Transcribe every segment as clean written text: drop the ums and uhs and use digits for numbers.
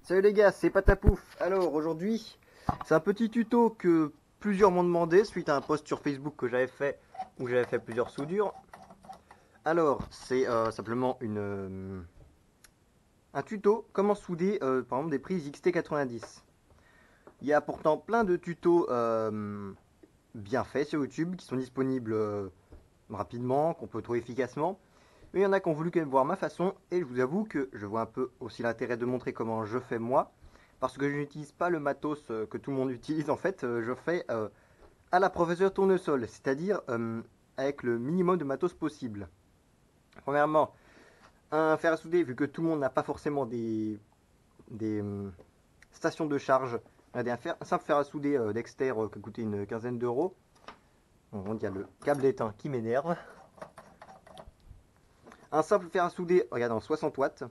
Salut les gars, c'est Patapouf. Alors aujourd'hui, c'est un petit tuto que plusieurs m'ont demandé suite à un post sur Facebook que j'avais fait où j'avais fait plusieurs soudures. Alors, c'est simplement un tuto comment souder par exemple des prises XT90. Il y a pourtant plein de tutos bien faits sur YouTube qui sont disponibles rapidement, qu'on peut trouver efficacement. Mais il y en a qui ont voulu quand même voir ma façon et je vous avoue que je vois un peu aussi l'intérêt de montrer comment je fais moi parce que je n'utilise pas le matos que tout le monde utilise en fait, je fais à la professeure tournesol, c'est-à-dire avec le minimum de matos possible. Premièrement, un fer à souder, vu que tout le monde n'a pas forcément des stations de charge, un simple fer à souder Dexter qui a coûté une quinzaine d'euros. Il y a le câble d'étain qui m'énerve. Un simple fer à souder, regardez, en 60 watts.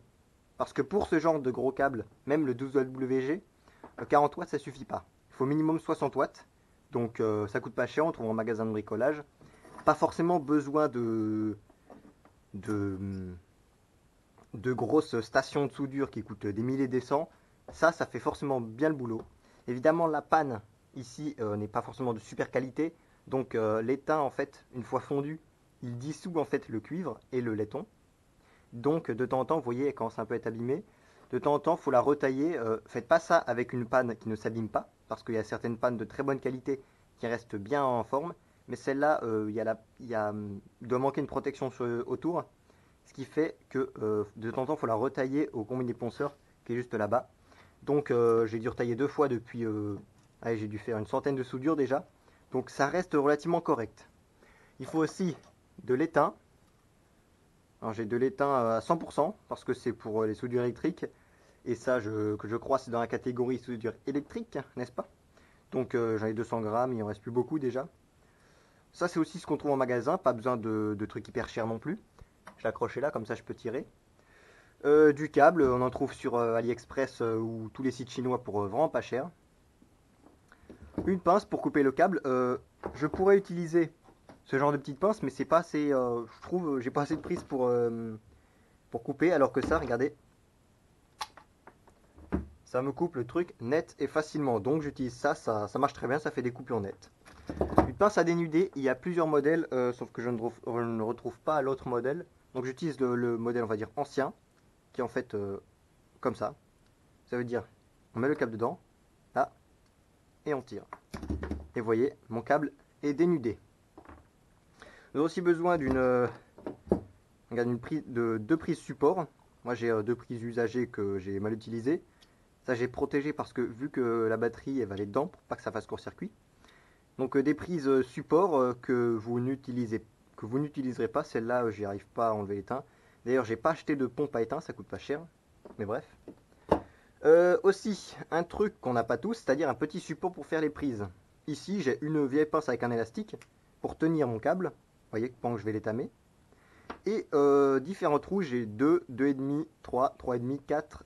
Parce que pour ce genre de gros câble, même le 12WG, 40 watts ça suffit pas. Il faut minimum 60 watts. Donc ça coûte pas cher, on trouve en magasin de bricolage. Pas forcément besoin de, de grosses stations de soudure qui coûtent des milliers des cents. Ça fait forcément bien le boulot. Évidemment, la panne ici n'est pas forcément de super qualité. Donc l'étain, en fait, une fois fondu, il dissout en fait le cuivre et le laiton. Donc de temps en temps, vous voyez, quand ça peut être abîmé, de temps en temps, il faut la retailler. Faites pas ça avec une panne qui ne s'abîme pas, parce qu'il y a certaines pannes de très bonne qualité qui restent bien en forme. Mais celle-là, il doit manquer une protection autour, ce qui fait que de temps en temps, il faut la retailler au combiné ponceur qui est juste là-bas. Donc j'ai dû retailler deux fois depuis. Allez, j'ai dû faire une centaine de soudures déjà. Donc ça reste relativement correct. Il faut aussi de l'étain. Alors j'ai de l'étain à 100% parce que c'est pour les soudures électriques. Et ça, que je crois, c'est dans la catégorie soudure électrique, n'est-ce pas? Donc j'en ai 200 grammes, il en reste plus beaucoup déjà. Ça, c'est aussi ce qu'on trouve en magasin, pas besoin de trucs hyper chers non plus. Je l'accroche là, comme ça je peux tirer. Du câble, on en trouve sur AliExpress ou tous les sites chinois pour vraiment pas cher. Une pince pour couper le câble. Je pourrais utiliser ce genre de petite pince, mais c'est pas assez. Je trouve, j'ai pas assez de prise pour couper, alors que ça, regardez, ça me coupe le truc net et facilement. Donc j'utilise ça, ça marche très bien, ça fait des coupures nettes. Une pince à dénuder, il y a plusieurs modèles, sauf que je ne retrouve pas l'autre modèle. Donc j'utilise le modèle, on va dire, ancien, qui est en fait comme ça. Ça veut dire, on met le câble dedans, là, et on tire. Et vous voyez, mon câble est dénudé. Nous avons aussi besoin de deux prises support. Moi j'ai deux prises usagées que j'ai mal utilisées. Ça j'ai protégé parce que vu que la batterie elle va aller dedans pour pas que ça fasse court-circuit. Donc des prises support que vous n'utiliserez pas. Celle-là j'y arrive pas à enlever l'étain. D'ailleurs j'ai pas acheté de pompe à étain, ça coûte pas cher. Mais bref. Aussi un truc qu'on n'a pas tous, c'est-à-dire un petit support pour faire les prises. Ici j'ai une vieille pince avec un élastique pour tenir mon câble. Vous voyez pendant que je vais l'étamer. Et différents trous, j'ai 2, 2,5, 3, 3,5, 4,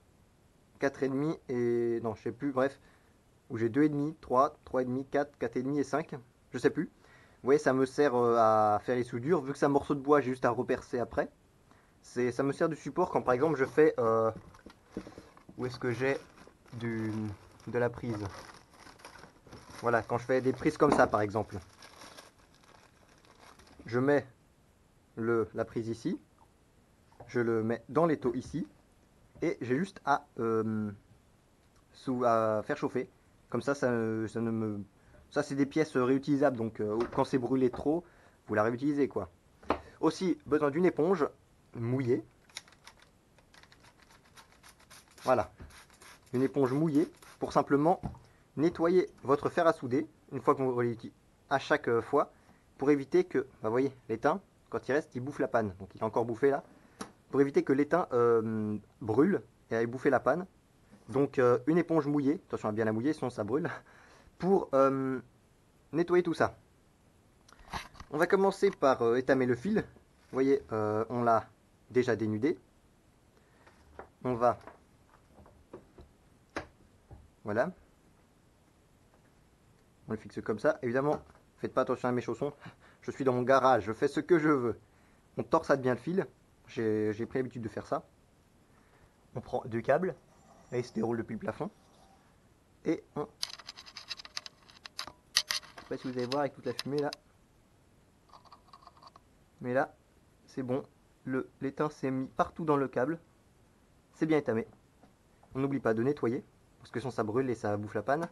4,5 et... non, je sais plus, bref. Où j'ai 2,5, 3, 3,5, 4, 4,5 et 5. Je sais plus. Vous voyez, ça me sert à faire les soudures. Vu que c'est un morceau de bois, j'ai juste à repercer après. Ça me sert de support quand par exemple je fais... où est-ce que j'ai du, de la prise? Voilà, quand je fais des prises comme ça par exemple. Je mets la prise ici. Je le mets dans l'étau ici. Et j'ai juste à faire chauffer. Comme ça ne me... Ça, c'est des pièces réutilisables, donc quand c'est brûlé trop, vous la réutilisez, quoi. Aussi, besoin d'une éponge mouillée. Voilà. Une éponge mouillée pour simplement nettoyer votre fer à souder, une fois que vous l'utilisez à chaque fois, pour éviter que, bah, vous voyez, l'étain, quand il reste, il bouffe la panne. Donc il a encore bouffé là. Pour éviter que l'étain brûle et aille bouffer la panne. Donc une éponge mouillée, attention à bien la mouiller, sinon ça brûle, pour nettoyer tout ça. On va commencer par étamer le fil. Vous voyez, on l'a déjà dénudé. On va... Voilà. On le fixe comme ça. Évidemment, faites pas attention à mes chaussons. Je suis dans mon garage, je fais ce que je veux. On torse bien le fil. J'ai pris l'habitude de faire ça. On prend deux câbles. Là, il se déroule depuis le plafond. Et on... Je sais pas si vous allez voir avec toute la fumée là. Mais là, c'est bon. L'étain s'est mis partout dans le câble. C'est bien étamé. On n'oublie pas de nettoyer. Parce que sinon ça brûle et ça bouffe la panne.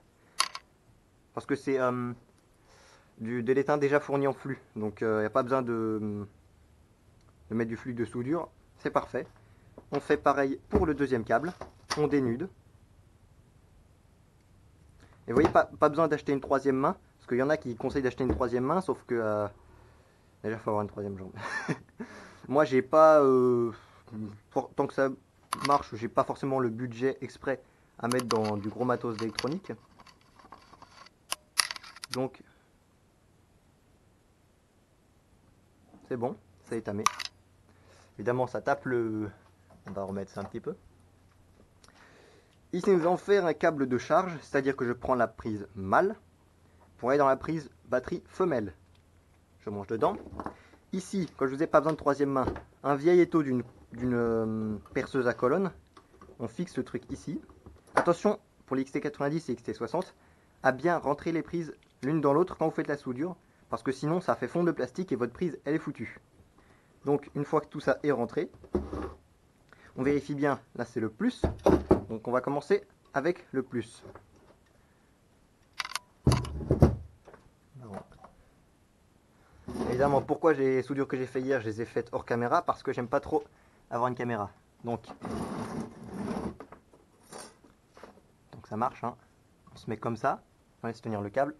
Parce que c'est de l'étain déjà fourni en flux. Donc il n'y a pas besoin de mettre du flux de soudure. C'est parfait. On fait pareil pour le deuxième câble. On dénude. Et vous voyez, pas besoin d'acheter une troisième main. Parce qu'il y en a qui conseillent d'acheter une troisième main. Sauf que déjà il faut avoir une troisième jambe. Moi j'ai pas... tant que ça marche, j'ai pas forcément le budget exprès à mettre dans du gros matos d'électronique. Donc c'est bon, ça est tamé. Évidemment ça tape le... On va remettre ça un petit peu. Ici nous allons faire un câble de charge, c'est-à-dire que je prends la prise mâle pour aller dans la prise batterie femelle. Je mange dedans. Ici, quand je vous ai pas besoin de troisième main, un vieil étau d'une perceuse à colonne. On fixe le truc ici. Attention, pour les XT90 et XT60, à bien rentrer les prises l'une dans l'autre quand vous faites la soudure, parce que sinon ça fait fondre le plastique et votre prise elle est foutue. Donc une fois que tout ça est rentré, on vérifie bien, là c'est le plus, donc on va commencer avec le plus. Évidemment, pourquoi les soudures que j'ai fait hier, je les ai faites hors caméra, parce que j'aime pas trop avoir une caméra. Donc ça marche, hein. On se met comme ça, on laisse tenir le câble,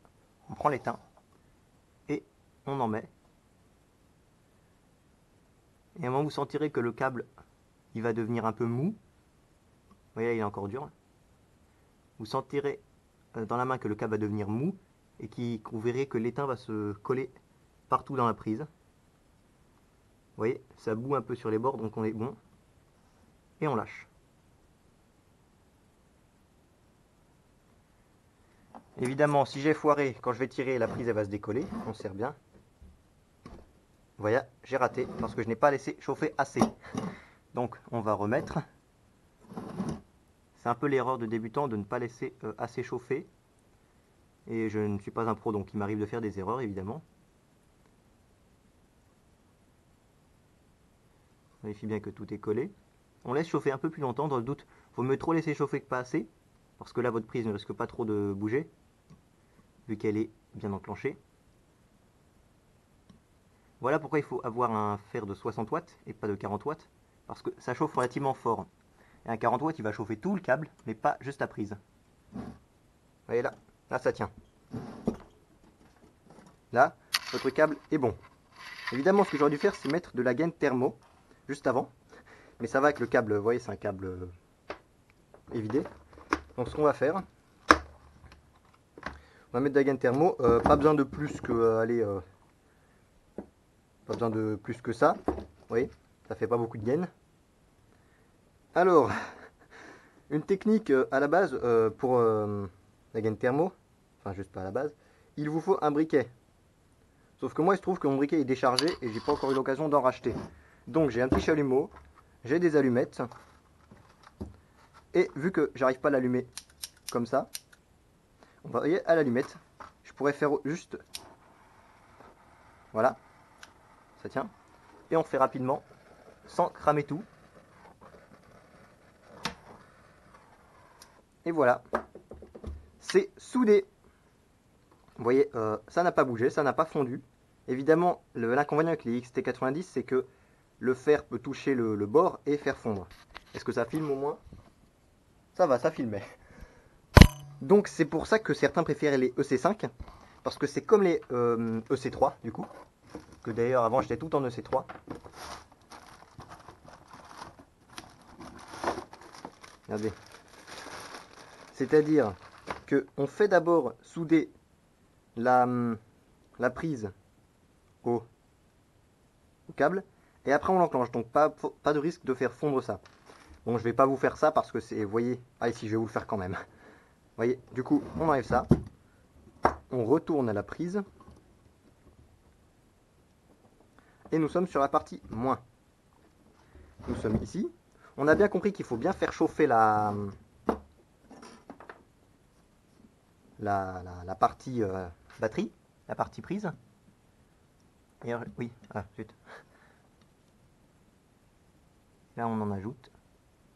on prend l'étain et on en met. Et à un moment vous sentirez que le câble il va devenir un peu mou. Vous voyez, il est encore dur. Vous sentirez dans la main que le câble va devenir mou et vous verrez que l'étain va se coller partout dans la prise. Vous voyez, ça bout un peu sur les bords, donc on est bon. Et on lâche. Évidemment, si j'ai foiré, quand je vais tirer, la prise elle va se décoller. On serre bien. Vous voyez, j'ai raté parce que je n'ai pas laissé chauffer assez. Donc on va remettre. C'est un peu l'erreur de débutant de ne pas laisser assez chauffer. Et je ne suis pas un pro, donc il m'arrive de faire des erreurs, évidemment. On vérifie bien que tout est collé. On laisse chauffer un peu plus longtemps, dans le doute. Il vaut mieux trop laisser chauffer que pas assez, parce que là, votre prise ne risque pas trop de bouger, vu qu'elle est bien enclenchée. Voilà pourquoi il faut avoir un fer de 60 watts et pas de 40 watts, parce que ça chauffe relativement fort. Et un 40 watts, il va chauffer tout le câble, mais pas juste la prise. Vous voyez là, là ça tient. Là, votre câble est bon. Évidemment, ce que j'aurais dû faire, c'est mettre de la gaine thermo, juste avant. Mais ça va avec le câble, vous voyez, c'est un câble évidé. Donc ce qu'on va faire, on va mettre de la gaine thermo. Pas besoin de plus que, pas besoin de plus que ça. Vous voyez, ça fait pas beaucoup de gaine. Alors, une technique à la base pour la gaine thermo, enfin juste pas à la base, il vous faut un briquet. Sauf que moi il se trouve que mon briquet est déchargé et j'ai pas encore eu l'occasion d'en racheter. Donc j'ai un petit chalumeau, j'ai des allumettes, et vu que j'arrive pas à l'allumer comme ça, on va aller à l'allumette. Je pourrais faire juste, voilà, ça tient, et on fait rapidement, sans cramer tout. Et voilà, c'est soudé. Vous voyez, ça n'a pas bougé, ça n'a pas fondu. Évidemment, l'inconvénient avec les XT90, c'est que le fer peut toucher le bord et faire fondre. Est-ce que ça filme au moins? Ça va, ça filmait. Donc c'est pour ça que certains préfèrent les EC5, parce que c'est comme les EC3 du coup, que d'ailleurs avant j'étais tout en EC3. Regardez. C'est-à-dire qu'on fait d'abord souder la prise au câble, et après on l'enclenche, donc pas de risque de faire fondre ça. Bon, je vais pas vous faire ça parce que c'est, vous voyez, ah ici je vais vous le faire quand même. Vous voyez, du coup on enlève ça, on retourne à la prise, et nous sommes sur la partie moins. Nous sommes ici. On a bien compris qu'il faut bien faire chauffer la la partie batterie, la partie prise. Et oui, ah, zut. Là on en ajoute.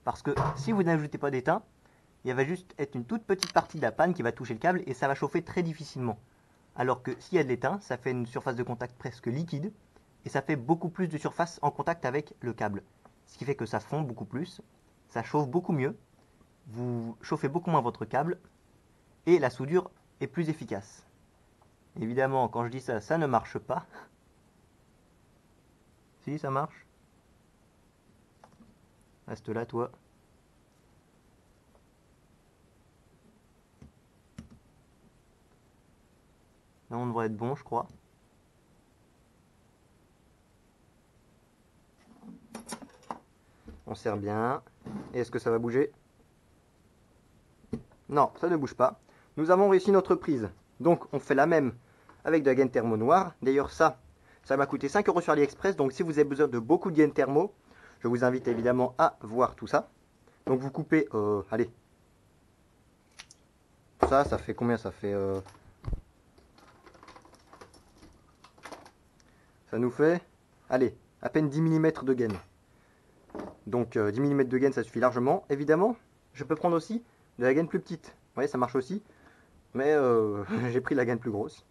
Parce que si vous n'ajoutez pas d'étain, il va juste être une toute petite partie de la panne qui va toucher le câble et ça va chauffer très difficilement. Alors que s'il y a de l'étain, ça fait une surface de contact presque liquide et ça fait beaucoup plus de surface en contact avec le câble. Ce qui fait que ça fond beaucoup plus, ça chauffe beaucoup mieux, vous chauffez beaucoup moins votre câble et la soudure est plus efficace. Évidemment, quand je dis ça, ça ne marche pas. Si, ça marche. Reste là, toi. Là, on devrait être bon, je crois. On serre bien. Et est-ce que ça va bouger? Non, ça ne bouge pas. Nous avons réussi notre prise. Donc, on fait la même avec de la gaine thermo noire. D'ailleurs, ça m'a coûté 5 € sur AliExpress. Donc, si vous avez besoin de beaucoup de gaine thermo, je vous invite évidemment à voir tout ça. Donc, vous coupez, allez. Ça fait combien? Ça fait... ça nous fait, allez, à peine 10 mm de gaine. Donc 10 mm de gaine, ça suffit largement. Évidemment, je peux prendre aussi de la gaine plus petite. Vous voyez, ça marche aussi. Mais j'ai pris la gaine plus grosse.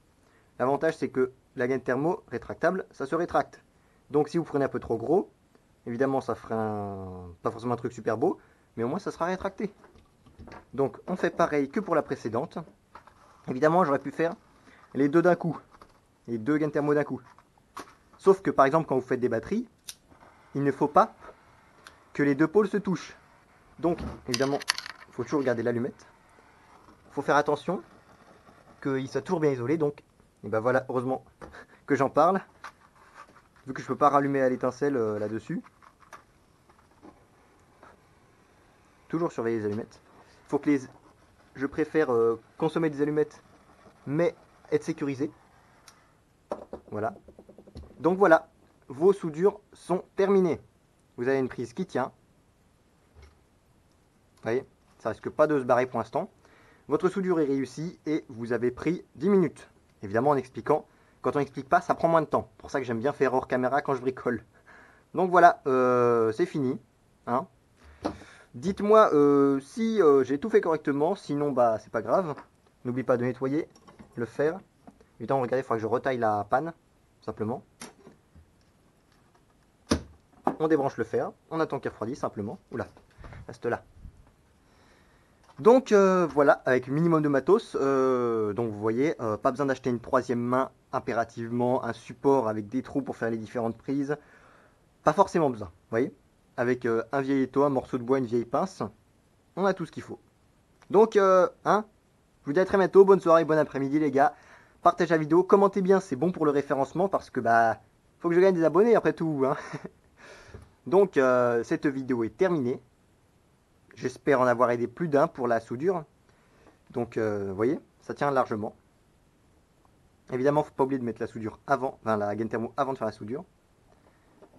L'avantage, c'est que la gaine thermo rétractable, ça se rétracte. Donc si vous prenez un peu trop gros, évidemment, ça fera pas forcément un truc super beau, mais au moins, ça sera rétracté. Donc on fait pareil que pour la précédente. Évidemment, j'aurais pu faire les deux d'un coup. Les deux gaines thermo d'un coup. Sauf que par exemple, quand vous faites des batteries, il ne faut pas que les deux pôles se touchent. Donc, évidemment, il faut toujours garder l'allumette. Il faut faire attention qu'il soit toujours bien isolé. Donc, et ben voilà, heureusement que j'en parle. Vu que je ne peux pas rallumer à l'étincelle là-dessus. Toujours surveiller les allumettes. Il faut que les... Je préfère consommer des allumettes, mais être sécurisé. Voilà. Donc voilà, vos soudures sont terminées. Vous avez une prise qui tient. Vous voyez, ça risque pas de se barrer pour l'instant. Votre soudure est réussie et vous avez pris 10 minutes. Évidemment en expliquant. Quand on n'explique pas, ça prend moins de temps. C'est pour ça que j'aime bien faire hors caméra quand je bricole. Donc voilà, c'est fini. Hein. Dites-moi si j'ai tout fait correctement. Sinon, bah c'est pas grave. N'oublie pas de nettoyer le fer. Évidemment, regardez, il faudra que je retaille la panne. Simplement. On débranche le fer. On attend qu'il refroidisse simplement. Oula, reste là. Donc voilà, avec minimum de matos, donc vous voyez, pas besoin d'acheter une troisième main impérativement, un support avec des trous pour faire les différentes prises, pas forcément besoin, vous voyez, avec un vieil étau, un morceau de bois, une vieille pince, on a tout ce qu'il faut. Donc, je vous dis à très bientôt, bonne soirée, bon après-midi les gars, partagez la vidéo, commentez bien, c'est bon pour le référencement parce que bah, faut que je gagne des abonnés après tout, hein. Donc cette vidéo est terminée. J'espère en avoir aidé plus d'un pour la soudure. Donc, vous voyez, ça tient largement. Évidemment, il ne faut pas oublier de mettre la soudure avant, enfin la gaine thermo avant de faire la soudure.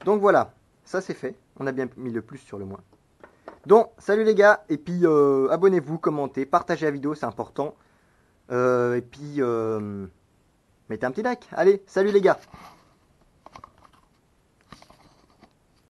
Donc voilà, ça c'est fait. On a bien mis le plus sur le moins. Donc, salut les gars, et puis abonnez-vous, commentez, partagez la vidéo, c'est important. Et puis, mettez un petit like. Allez, salut les gars.